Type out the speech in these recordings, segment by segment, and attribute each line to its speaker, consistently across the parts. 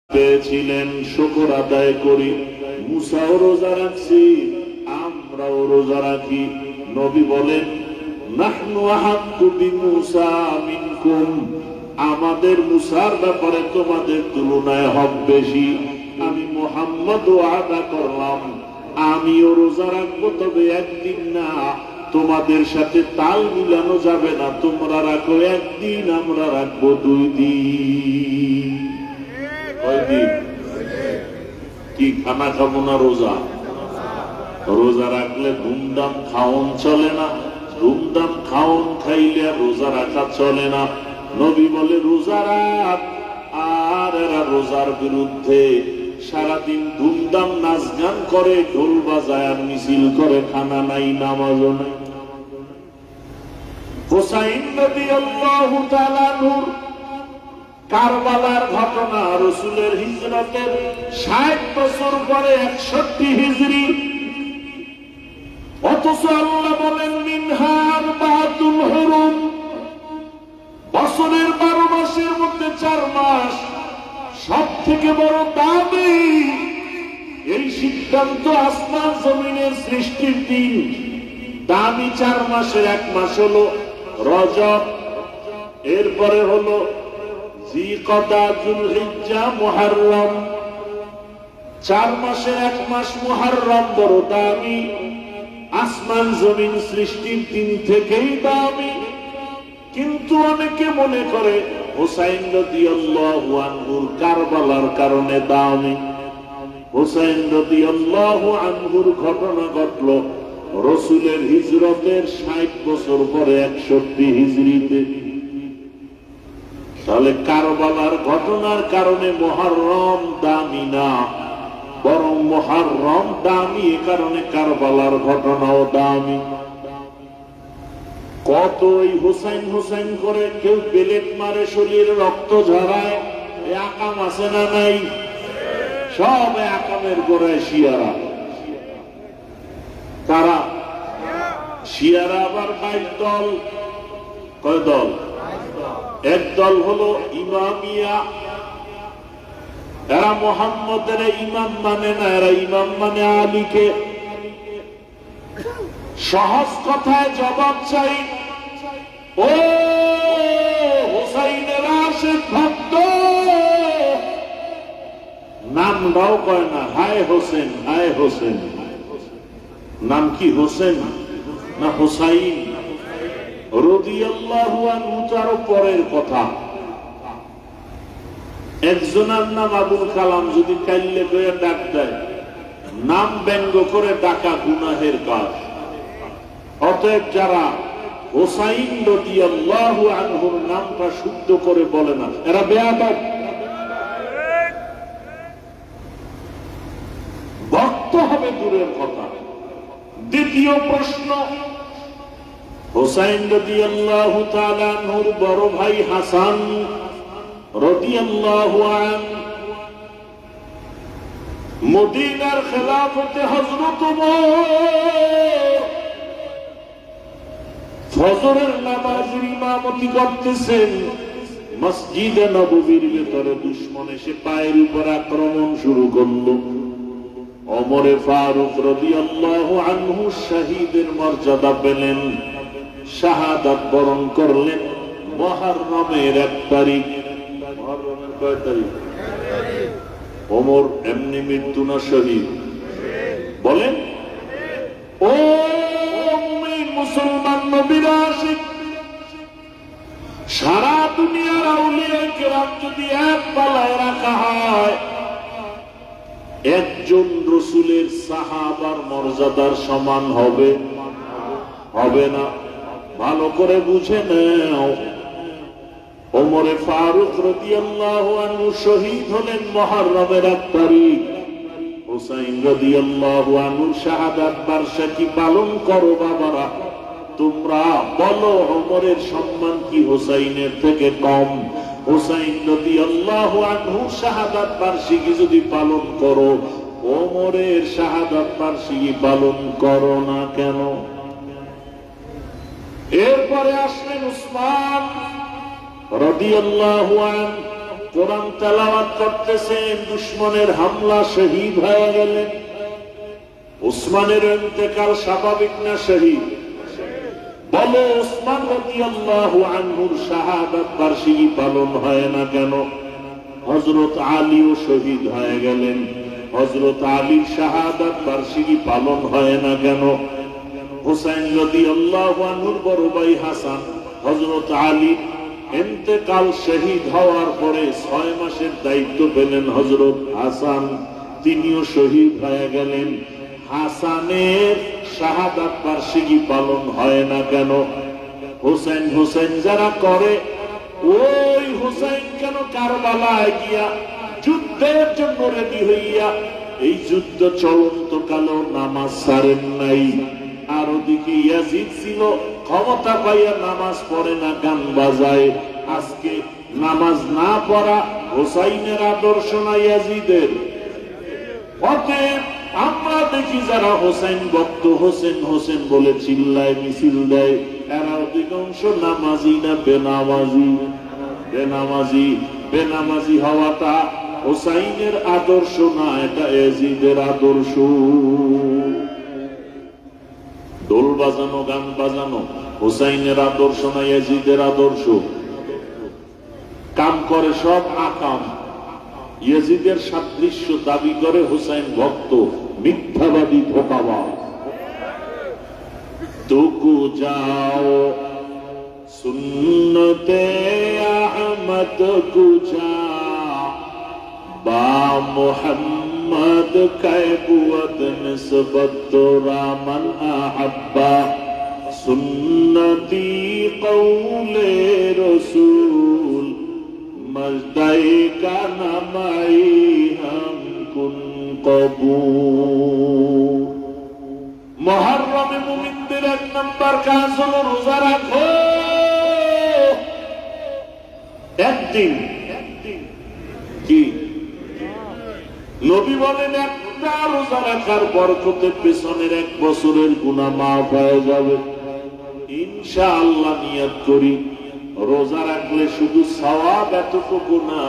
Speaker 1: পেয়েছিলেন, শুকর আদায় করি। মুসাও রোজা রাখছি, আমরাও রোজা রাখি। নবী বলেন, নাহনু আহাক্কু বিমূসা মিনকুম, আমাদের মুসার ব্যাপারে তোমাদের তুলনায় হক বেশি। আমি মুহাম্মদ ওয়াদা করলাম আমিও রোজা রাখবো, তবে একদিন না। তোমাদের সাথে তাল মিলানো যাবে না, তোমরা রাখো একদিন, আমরা রাখবো 2 দিন। কয়দিন? কি খানা খাবো না রোজা? রোজা রাখলে ধুমধাম খাওন চলে না, ধুমধাম খাওন খাইলে রোজা রাখা চলে না। নবী বলে রোজা রাখ, আর এরা রোজার বিরুদ্ধে সারাদিন ধুমধাম নাচ গান করে, ঢোল বাজায় আর মিছিল করে, খানা নাই, নামাজও নাই। হুসাইন রাদিয়াল্লাহু তাআলা নূর কারবালার ঘটনা, রাসূলের হিজরতের 60 বছর পরে 61 হিজরি, অথচ আল্লাহ বলেন মিনহা আরবাতুল হুরুম, বছরের 12 মাসের মধ্যে 4 মাস সব থেকে বড় দামি। এই সিদ্ধান্ত আসমান জমিনের সৃষ্টির দিন। দামি 4 মাসের 1 মাস হলো রজব, এরপরে হলো জিকদা, যুলহিজ্জা, মুহররম। 4 মাসের 1 মাস মুহররম বড় দামি, আসমান জমিন সৃষ্টির দিন থেকেই দামি। কিন্তু অনেকে মনে করে হুসাইন রাদিয়াল্লাহু আনহুর কারবালার কারণে দামি। হুসাইন রাদিয়াল্লাহু আনহুর ঘটনা ঘটল রাসূলের হিজরতের 60 বছর পরে 61 হিজরিতে। তাহলে কারবালার ঘটনার কারণে মুহররম দামি না, বরং মুহররম দামি এ কারণে কারবালার ঘটনাও দামি। কত ওই হুসাইন হুসাইন করে কেউ বেলেট মারে, শরীরে রক্ত ঝরায়, এ আকাম আছে না নাই? সব আকামের গোড়ায় শিয়ারা। তারা শিয়ারা আবার 22 দল। কয় দল? এক দল হলো ইমামিয়া, এরা মুহাম্মদের ইমাম মানে না, এরা ইমাম মানে আলীকে। সহজ কথায় জবাব চাই, ও হুসাইনের আশিক ভক্ত, নামটাও কয় না, হায় হোসেন, হায় হোসেন। নাম কি হোসেন না হুসাইন? রাদিয়াল্লাহু আনহু তার পরের কথা। একজনের নাম আবুল কালাম, যদি কাইলে গিয়ে ডাক দেয়, নাম ব্যঙ্গ করে ডাকা গুনাহের কাজ। অতএব যারা হুসাইন রাদিয়াল্লাহু আনহুর নামটা শুদ্ধ করে বলে না, এরা বেয়াদব। ভক্ত হবে দূরের কথা। দ্বিতীয় প্রশ্ন, হুসাইন রাদিয়াল্লাহু তাআলা আনহুর বড় ভাই হাসান রাদিয়াল্লাহু আনহু মদিনার খেলাফতে হযরত ওমর ফজরের নামাজের ইমামতি করতেছেন। মসজিদে নববীর ভেতরে দুশমন এসে পায়ের উপর আক্রমণ শুরু করলো। ওমরে ফারুক রাদিয়াল্লাহু আনহু শহীদের মর্যাদা পেলেন, শাহাদাত বরণ করলেন মুহররমের 1 তারিখ। মুহররমের কয় তারিখ? ওমর এমনি মৃত্যু না শহীদ? বলেন। ও মুসলমান নবীর আশিক, সারা দুনিয়ার আউলিয়া কেরাম যদি এক পালায় রাখা হয়, একজন রাসূলের সাহাবার মর্যাদার সমান হবে? হবে না। ভালো করে বুঝে নাও। ওমরে ফারুক রাদিয়াল্লাহু আনহু শহীদ হলেন মুহররমের 1 তারিখ। হুসাইন রাদিয়াল্লাহু আনহু শাহাদাত বার্ষিকী পালন করো বাবারা। তোমরা বলো ওমরের সম্মান কি হুসাইনের থেকে কম? হুসাইন রাদিয়াল্লাহু আনহু শাহাদাত বার্ষিকী যদি পালন করো, ওমরের শাহাদাত বার্ষিকী পালন করো না কেন? এরপরে আসলেন উসমান রাদিয়াল্লাহু আনহু। কোরআন তেলাওয়াত করতেছেন, দুশমনের হামলা, শহীদ হয়ে গেলেন। উসমানের ইন্তেকাল স্বাভাবিক না শহীদ? বলো, উসমান রাদিয়াল্লাহু আনহুর শাহাদাত বার্ষিকী পালন হয় না কেন? হযরত আলীও শহীদ হয়ে গেলেন, হযরত আলীর শাহাদাত বার্ষিকী পালন হয় না কেন? হুসাইন রাদিয়াল্লাহু আনহুর বড় ভাই হাসান, হযরত আলী ইন্তেকাল শহীদ হওয়ার পরে 6 মাসের দায়িত্ব পেলেন হযরত হাসান, তিনিও শহীদ হয়ে গেলেন। হাসানের শাহাদাত বার্ষিকী পালন হয় না কেন? হুসাইন হুসাইন যারা করে, ওই হুসাইন কেন কারবালায় গিয়া যুদ্ধের জন্য রেডি হইয়া এই যুদ্ধ চলন্ত কালেও নামাজ ছাড়েন নাই। আর ওদিকে ইয়াজিদ ছিল, ক্ষমতা পাইয়া নামাজ পড়ে না, গান বাজায়। আজকে নামাজ না পড়া হুসাইনের আদর্শ না ইয়াজিদের? অতএব আমরা দেখি যারা হোসেন ভক্ত, হোসেন হোসেন বলে চিল্লায়, মিছিল দেয়, এরা অধিকাংশ নামাজি না বেনামাজি? বেনামাজি। বেনামাজি হওয়াটা হোসাইনের আদর্শ না, এটা ইয়াজিদের আদর্শ। দোল বাজানো, গান বাজানো হোসাইনের আদর্শ না ইয়াজিদের আদর্শ? কাম করে সব আকাম, ইয়াজিদের সাদৃশ্য দাবি করে হুসাইন ভক্ত, মিথ্যাবাদী, ধোঁকাবাজ। তুকু যাও সুন্নতে আহমদ কুজা বা মুহাম্মদ কায়বুত নিসবত রামান আহাব্বা সুন্নতি কওলে রসুল মজদাই কা নামাই হাম কুন কবুল। মুহররমে মুমিনদের 1 নম্বর কাজ হলো রোজা রাখো। একদিন কি নবী বলেন, একটা রোজা রাখার বরকতে পেছনের 1 বছরের গুনাহ মাফ হয়ে যাবে। ইনশাআল্লাহ নিয়ত করি, রোজা রাখলে শুধু সওয়াব এতটুকু না,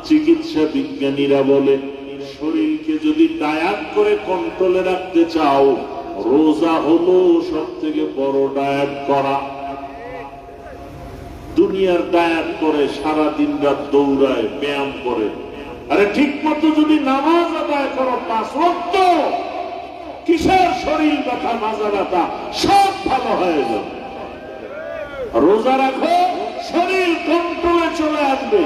Speaker 1: চিকিৎসা বিজ্ঞানীরা বলে শরীরকে যদি ডায়েট করে কন্ট্রোলে রাখতে চাও, রোজা হলো সব থেকে বড় ডায়েট করা। দুনিয়ার ডায়েট করে সারাদিন রাত দৌড়ায়, ব্যায়াম করে, আরে ঠিক মতো যদি নামাজ আদায় করো 5 ওয়াক্ত, কিসের শরীর ব্যথা, মাজা ব্যথা সব ভালো হয়ে যাবে। রোজা রাখো, শরীর কন্ট্রোলে চলে আসবে।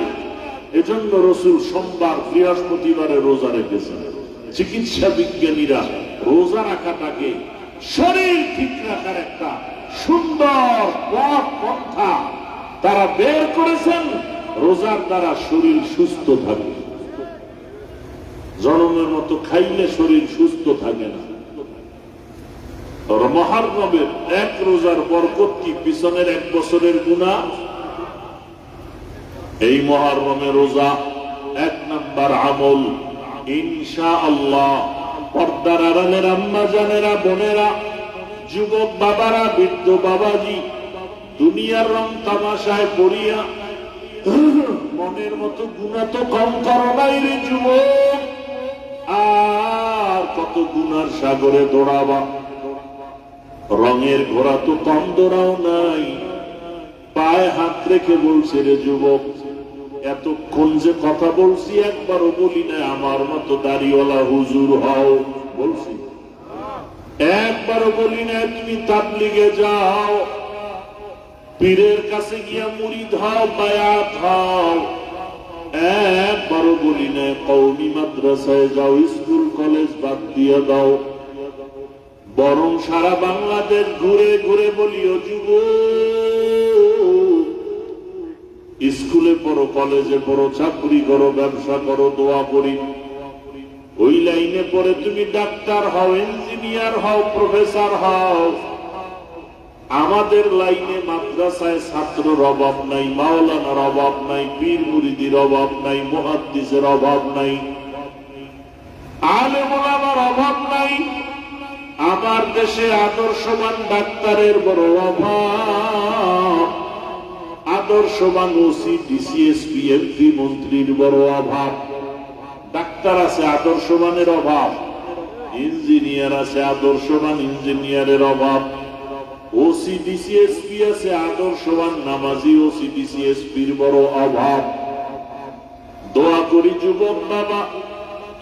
Speaker 1: এজন্য রাসূল সোমবার, বৃহস্পতিবারে রোজা রেখেছেন। চিকিৎসা বিজ্ঞানীরা রোজা রাখাটাকে শরীর ঠিক রাখার একটা সুন্দর পথ পন্থা তারা বের করেছেন। রোজার দ্বারা শরীর সুস্থ থাকে। জনমের মতো খাইলে শরীর সুস্থ থাকে না। মুহররমের 1 রোজার বরকত কি পিছনের 1 বছরের গুনাহ? এই মুহররমে রোজা 1 নাম্বার আমল। ইনশাআল্লাহ পর্দার আড়ালের আম্মা জানেরা, বোনেরা, যুবক বাবারা, বৃদ্ধ বাবাজি, দুনিয়ার রং তামাশায় পড়িয়া মনের মতো গুনাহ তো কম করো নাই রে যুবক। আর কত গুনার সাগরে দৌড়াবা? রঙের ঘোড়া তো কম দৌড়াও নাই। পায়ে হাত রেখে বলছে রে যুবক, এতক্ষণ যে কথা বলছি একবারও বলি না আমার মতো দাড়িওয়ালা হুজুর হও। বলছি? একবারও বলি না তুমি তাবলিগে যাও, পীরের কাছে গিয়া মুরিদ হও, বায়াত হও। একবারও বলি না কওমি মাদ্রাসায় যাও, স্কুল কলেজ বাদ দিয়ে দাও। বরং সারা বাংলাদেশ ঘুরে ঘুরে বলিও যুবক, স্কুলে পড়ো, কলেজে পড়ো, চাকরি করো, ব্যবসা করো, দোয়া করি। ওই লাইনে পড়ে তুমি ডাক্তার হও, ইঞ্জিনিয়ার হও, প্রফেসর হও। আমাদের লাইনে মাদ্রাসায় ছাত্রের অভাব নাই, মাওলানার অভাব নাই, পীর মুরিদির অভাব নাই, মুহাদ্দিসের অভাব নাই, আলেম ওলামার অভাব নাই। আমার দেশে আদর্শবান ডাক্তারের বড় অভাব। আদর্শবান ওসি ডিসিএসপি এমপি মন্ত্রীর বড় অভাব। ডাক্তার আছে, আদর্শবানের অভাব। ইঞ্জিনিয়ার আছে, আদর্শবান ইঞ্জিনিয়ারের অভাব। ওসি ডিসিএসপি আছে, আদর্শবান নামাজি ওসি ডিসিএসপির বড় অভাব। দোয়া করি যুবক বাবা,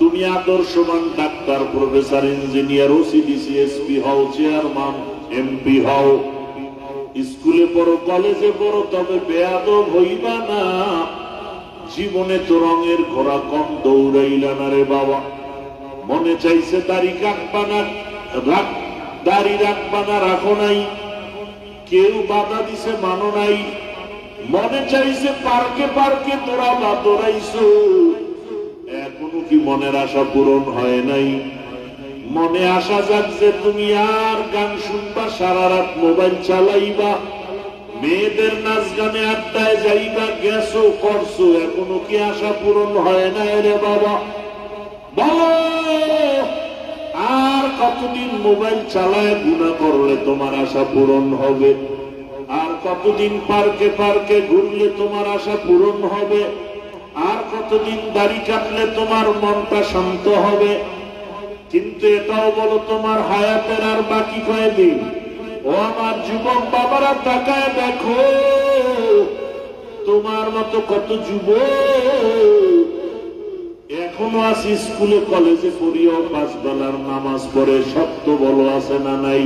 Speaker 1: তুমি আদর্শবান doctor, professor, engineer, OC DC SP হও, চেয়ারম্যান, এমপি হও। স্কুলে পড়ো, কলেজে পড়ো, তবে বেয়াদব হইবা না। জীবনে তো রঙের ঘোড়া কম দৌড়াইলা না রে বাবা। মনে চাইছে দাড়ি কাটবা না, দাড়ি রাখবা না, রাখো নাই। কেউ বাধা দিছে, মানো নাই। মনে চাইছে পার্কে পার্কে দৌড়াবা, দৌড়াইছো। এখনো কি মনের আশা পূরণ হয় নাই? মনে আসা যাক যে তুমি আর গান শুনবা, সারা রাত মোবাইল চালাইবা, মেয়েদের নাচ গানে আড্ডায় যাইবা, গেছো, করছো, এখনো কি আশা পূরণ হয় না রে বাবা? বলো, আর কতদিন মোবাইল চালায় গুনাহ করলে তোমার আশা পূরণ হবে? আর কতদিন পার্কে পার্কে ঘুরলে তোমার আশা পূরণ হবে? আর কতদিন দাড়ি কাটলে তোমার মনটা শান্ত হবে? কিন্তু এটাও বলো, তোমার হায়াতের আর বাকি কয়দিন? ও আমার যুবক বাবারা, তাকায় দেখো, তোমার মতো কত যুবক এখনো আছে স্কুলে কলেজে পড়িয়াও 5 বেলার নামাজ পড়ে। সত্য বলো, আছে না নাই?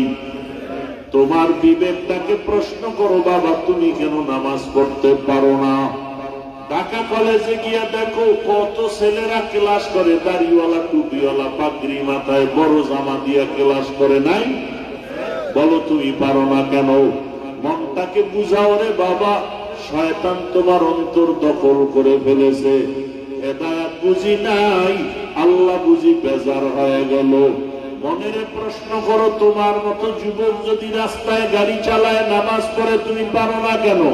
Speaker 1: তোমার বিবেকটাকে প্রশ্ন করো বাবা, তুমি কেন নামাজ পড়তে পারো না? ঢাকা কলেজে গিয়া দেখো, কত ছেলেরা ক্লাস করে, দাড়িওয়ালা, টুপিওয়ালা, পাগড়ি মাথায়, বড় জামা দিয়া ক্লাস করে নাই? বলো, তুমি পারো না কেন? মনটাকে বুঝাও রে বাবা, শয়তান তোমার অন্তর দখল করে ফেলেছে। হেদায়েত বুঝি নাই, আল্লাহ বুঝি বেজার হয়ে গেল। মনের প্রশ্ন করো, তোমার মতো যুবক যদি রাস্তায় গাড়ি চালায়, নামাজ পড়ে, তুমি পারো না কেন?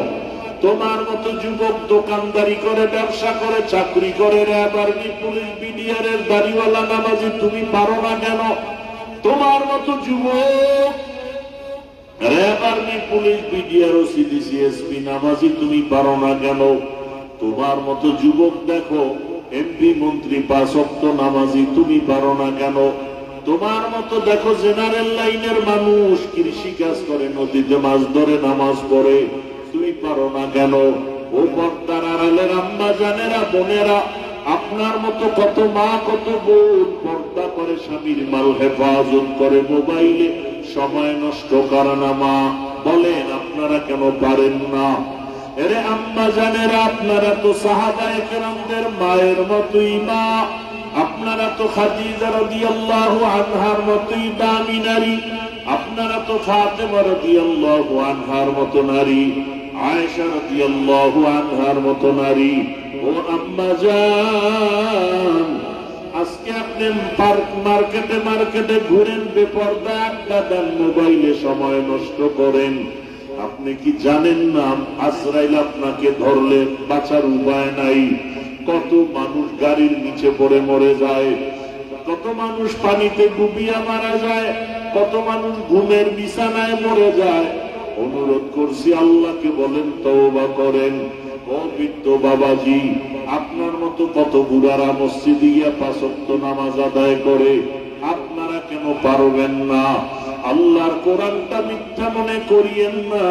Speaker 1: তোমার মতো যুবক দোকানদারি করে, ব্যবসা করে, চাকরি করে, র্যাব, আর্মি, পুলিশ, বিডিআরের দাড়িওয়ালা নামাজি, তুমি পারো না কেন? তোমার মতো যুবক RAB, army, police, BDR, OC, DC SP নামাজি, তুমি পারো না কেন? তোমার মতো যুবক দেখো এমপি মন্ত্রী 5 ওয়াক্ত নামাজি, তুমি পারো না কেন? তোমার মতো দেখো জেনারেল লাইনের মানুষ কৃষি কাজ করে, নদীতে মাছ ধরে, নামাজ পড়ে, তুমি পারো না কেন? ও পর্দার আড়ালের আম্মা জানেরা, বোনেরা, আপনার মতো কত মা, কত বোন পর্দা করে, স্বামীর মাল হেফাজত করে, মোবাইলে সময় নষ্ট করে না। মা বলেন, আপনারা কেন পারেন না? এরে আম্মা জানেরা, আপনারা তো সাহাবায়ে কেরামদের মায়ের মতোই মা, আপনারা তো খাদিজা রাদিয়াল্লাহু আনহার মতোই দামি নারী, আপনারা তো ফাতেমা রাদিয়াল্লাহু আনহার মতো নারী, আয়েশা রাদিয়াল্লাহু আনহার মতো নারী। ও আম্মা জান, আজকে আপনি মার্কেটে মার্কেটে ঘুরেন, বেপরদা আড্ডা দেন, মোবাইলে সময় নষ্ট করেন। আপনি কি জানেন না, আজরাইল আপনাকে ধরলে বাঁচার উপায় নাই? কত মানুষ গাড়ির নিচে পড়ে মরে যায়, কত মানুষ পানিতে ডুবিয়া মারা যায়, কত মানুষ ঘুমের বিছানায় মরে যায়। অনুরোধ করছি, আল্লাহকে বলেন, তওবা করেন। ও বৃদ্ধ বাবাজি, আপনার মতো কত বুড়ারা মসজিদে গিয়া 5 ওয়াক্ত নামাজ আদায় করে, আপনারা কেন পারবেন না? আল্লাহর কোরআনটা মিথ্যা মনে করিয়েন না।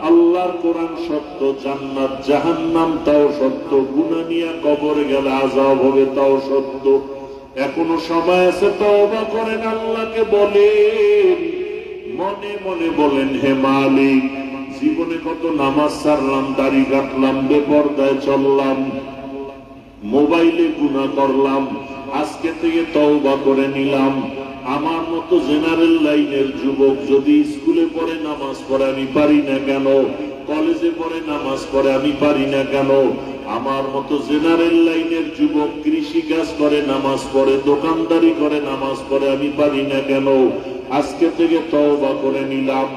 Speaker 1: আল্লাহর কোরআন সত্য, জান্নাত জাহান্নাম তাও সত্য, গুনাহ নিয়ে কবরে গেলে আযাব হবে তাও সত্য। এখনো সময় আছে, তওবা করেন, আল্লাহকে বলেন, মনে মনে বলেন, হে মালিক, জীবনে কত নামাজ ছাড়লাম, দাড়ি কাটলাম, বেপরদায় চললাম, মোবাইলে গুনাহ করলাম, আজকে থেকে তওবা করে নিলাম। আমার মতো জেনারেল লাইনের যুবক যদি স্কুলে পড়ে, নামাজ পড়ে, আমি পারি না কেন? কলেজে পড়ে, নামাজ পড়ে, আমি পারি না কেন? আমার মতো জেনারেল লাইনের যুবক কৃষি কাজ করে, নামাজ পড়ে, দোকানদারি করে, নামাজ পড়ে, আমি পারি না কেন? আজকে থেকে তওবা করে নিলাম,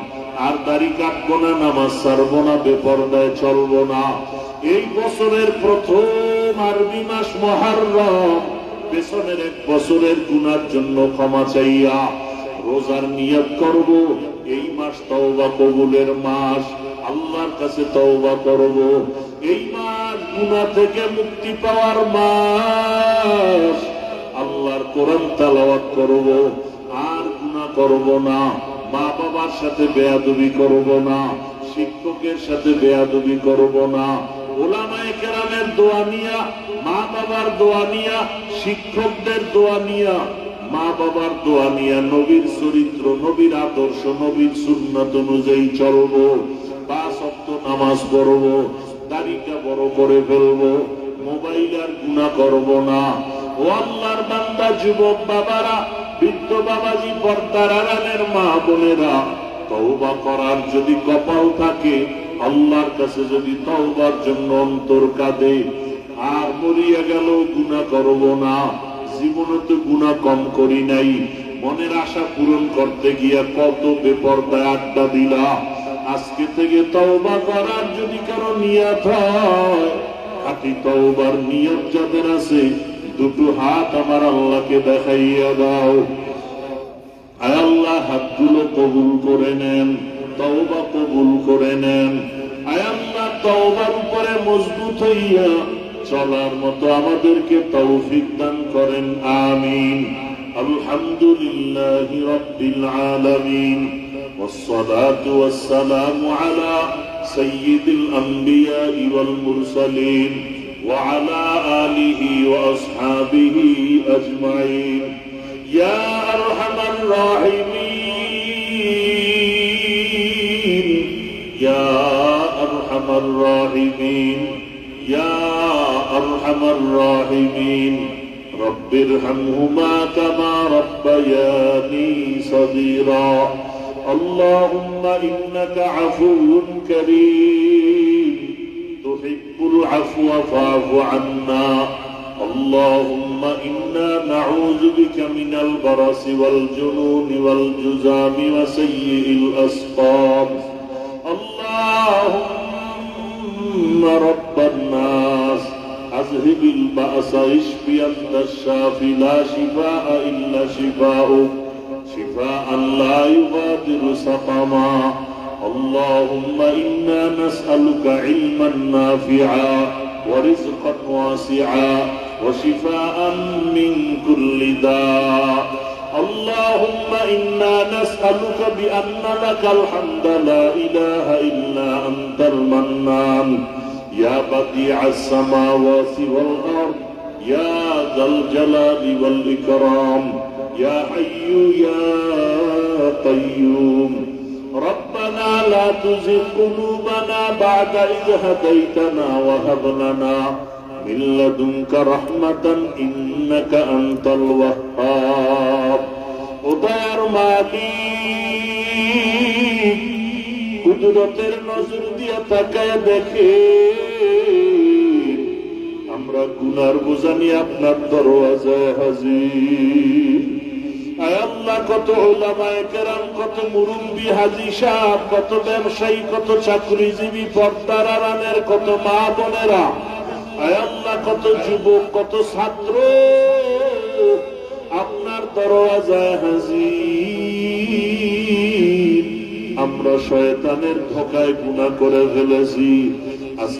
Speaker 1: আর দাড়ি কাটবো না, নামাজ ছাড়বো না, বেপরদায় চলবো না। এই বছরের প্রথম আরবি মাস মুহররম, পেছনের 1 বছরের গুনার জন্য ক্ষমা চাইয়া রোজার নিয়ত করব। এই মাস তওবা কবুলের মাস। আল্লাহর কাছে তওবা করব। এই মাস গুনাহ থেকে মুক্তি পাওয়ার মাস। আল্লাহর কোরআন তেলাওয়াত করব, আর গুনাহ করব না। মা বাবার সাথে বেয়াদবি করব না, শিক্ষকের সাথে বেয়াদবি করব না। ওলামায়ে কেরামের দোয়া নিয়া, মা বাবার দোয়া নিয়া, শিক্ষকদের দোয়া নিয়া, মা বাবার দোয়া নিয়া নবীর চরিত্র, নবীর আদর্শ, নবীর সুন্নাত অনুযায়ী চলব। 5 ওয়াক্ত নামাজ পড়ব, দাড়িটা বড় করে ফেলব, মোবাইল আর গুনাহ করব না। ও আল্লাহর বান্দা, যুবক বাবারা, বৃদ্ধ বাবাজি, পর্দার আড়ালের মা বোনেরা, তওবা করার যদি কপাল থাকে, আল্লাহর কাছে যদি তওবার জন্য অন্তর কাঁদে, আর মরিয়া গেল গুনাহ করব না। জীবনে তো গুনাহ কম করি নাই, মনের আশা পূরণ করতে গিয়া কত বেপরদায় আড্ডা দিলা। আজকে থেকে তওবা করার যদি কারো নিয়ত হয়, খাঁটি তওবার নিয়ত যাদের আছে, দুটো হাত আমার আল্লাহকে দেখাইয়া দাও। আয় আল্লাহ, হাতগুলো কবুল করে নেন, তওবা কবুল করে নেন। আয় আল্লাহ, তওবার উপরে মজবুত হইয়া চলার মতো আমাদেরকে তৌফিক দান করেন, আমিন। আলহামদুলিল্লাহি রাব্বিল আলামিন, والصلاة والسلام على سيد الأنبياء والمرسلين وعلى آله وأصحابه أجمعين. يا أرحم الراحمين، يا أرحم الراحمين، يا أرحم الراحمين، رب ارحمهما كما ربياني صغيرا. اللهم إنك عفو كريم تحب العفو فاعف عنا. اللهم إنا نعوذ بك من البرص والجنون والجذام وسيء الأسقام. اللهم رب الناس أذهب البأس اشف أنت الشافي لا شفاء إلا شفاؤك شفاء لا يغادر سقما. اللهم إنا نسألك علما نافعا ورزقا واسعا وشفاء من كل داء. اللهم إنا نسألك بأن لك الحمد لا إله إلا أنت المنان يا بديع السماوات والأرض يا ذا الجلال والإكرام يا حي يا قيوم. ربنا لا تزغ قلوبنا بعد إذ هديتنا وهب لنا من لدنك رحمة إنك أنت الوهاب. উদয়ের মালিক, কুদরতের নজর দিয়ে তাকায় দেখে আমরা গুনার বোঝা নিয়ে আপনার দরওয়াজায় হাজির। আয় আল্লাহ, কত উলামায়ে কেরাম, কত মুরব্বি হাজী সাহেব, কত ব্যবসায়ী, কত চাকরিজীবী, পর্দার আড়ালের কত মা বোনেরা, আয় আল্লাহ, কত যুবক, কত ছাত্র আপনার দরওয়াজায় হাজির। আমরা শয়তানের ধোঁকায় গুনাহ করে ফেলেছি।